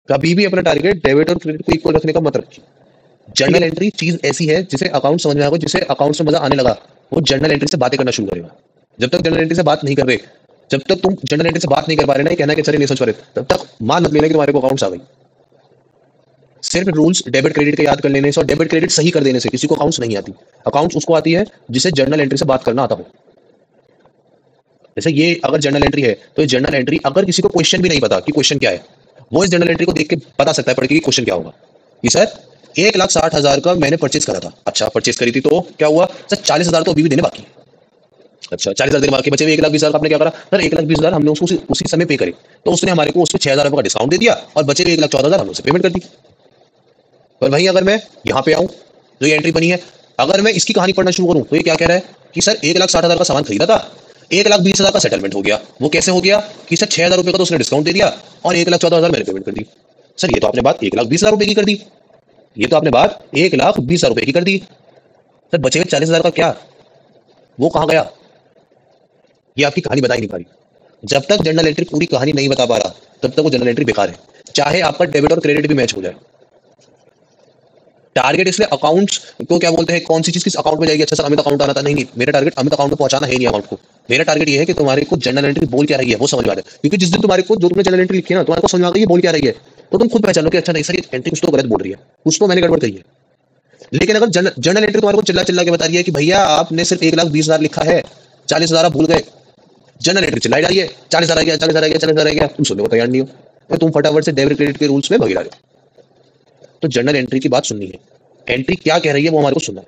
कभी भी अपना टारगेट डेबिट और क्रेडिट को इक्वल रखने का मत रखिए। जर्नल एंट्री चीज ऐसी है जिसे अकाउंट समझ में आएगा, जिसे अकाउंट से मजा आने लगा वो जर्नल एंट्री से बातें करना शुरू करेगा। जब तक जर्नल एंट्री से बात नहीं कर रहे, जब तक तुम जर्नल एंट्री से बात नहीं कर पा रहे ना, कहना कि सर नहीं समझ पा रहे, तब तक मान मत लेना कि तुम्हारे को अकाउंट्स आ गई। सिर्फ रूल्स डेबिट क्रेडिट के याद कर लेने से और डेबिट क्रेडिट सही कर देने से किसी को अकाउंट्स नहीं आती। अकाउंट्स उसको आती है जिसे जर्नल एंट्री से बात करना आता हो। जैसे ये अगर जर्नल एंट्री है तो ये जर्नल एंट्री अगर किसी को क्वेश्चन भी नहीं पता कि क्वेश्चन क्या है, वो इस जर्नल एंट्री को देख के बता सकता है पढ़ के कि क्वेश्चन क्या होगा। कि सर 1,60,000 का मैंने परचेज करा था। अच्छा परचेज करी थी तो क्या हुआ सर? 40,000 तो अभी भी देने बाकी। अच्छा 40,000 देने बाकी, बचे हुए 1,20,000 आपने क्या करा सर? 1,20,000 हमने उसको उसी समय पे करे, तो उसने हमारे को उसमें 6,000 रुपए का डिस्काउंट दे दिया और बचे हुए 1,14,000 हमने उसे पेमेंट कर दी। पर वहीं अगर मैं यहाँ पे आऊँ जो ये एंट्री बनी है, अगर मैं इसकी कहानी पढ़ना शुरू करूँ तो ये क्या कह रहा है कि सर 1,60,000 का सामान खरीदा था, 1,20,000 का सेटलमेंट हो गया। वो कैसे हो गया कि सर 6,000 रुपए का तो उसने डिस्काउंट दे दिया और 1,14,000 मैंने पेमेंट कर दी। सर ये तो आपने बात 1,20,000 रुपए की कर दी, ये तो आपने बात 1,20,000 रुपए की कर दी। सर बचे हुए 40,000 का क्या, वो कहाँ गया? ये आपकी कहानी बता ही नहीं पा रही। जब तक जर्नल एंट्री पूरी कहानी नहीं बता पा रहा तब तक वो जर्नल एंट्री बेकार है, चाहे आपका डेबिट और क्रेडिट भी मैच हो जाए। टारगेट इसलिए अकाउंट्स को क्या बोलते हैं, कौन सी चीज किस अकाउंट में जाएगी? अच्छा सर अमित अकाउंट आना था, नहीं मेरा टारगेट अमित अकाउंट में पहुंचाना है नहीं अकाउंट को। मेरा टारगेट ये है कि तुम्हारे को जर्नल एंट्री बोल क्या रही है वो समझ में आ जाए। क्योंकि जिस दिन तुम्हारे को जो तुमने जर्नल एंट्री लिखी है ना, तुम्हारे को समझ में आ गई ये बोल क्या रही है, तो तुम खुद पहचानो कि अच्छा नहीं सर ये एंट्री कुछ तो गलत बोल रही है, कुछ तो मैंने गड़बड़ कही है। लेकिन अगर जर्नल एंट्री तुम्हारे को चिल्ला चिल्ला के बता रही है कि भैया आपने सिर्फ 1,20,000 लिखा है, 40,000 आप भूल गए, जर्नल एंट्री चिल्लाई जा रही है 40,000 आ गया, 40,000 आ गया, 40,000 आ गया, तुम सुनने को तैयार नहीं हो, तो तुम फटाफट से डेबिट क्रेडिट के रूल्स में भगे डालो। तो जर्नल एंट्री की बात सुननी है, एंट्री क्या कह रही है वो हमारे को सुनना है।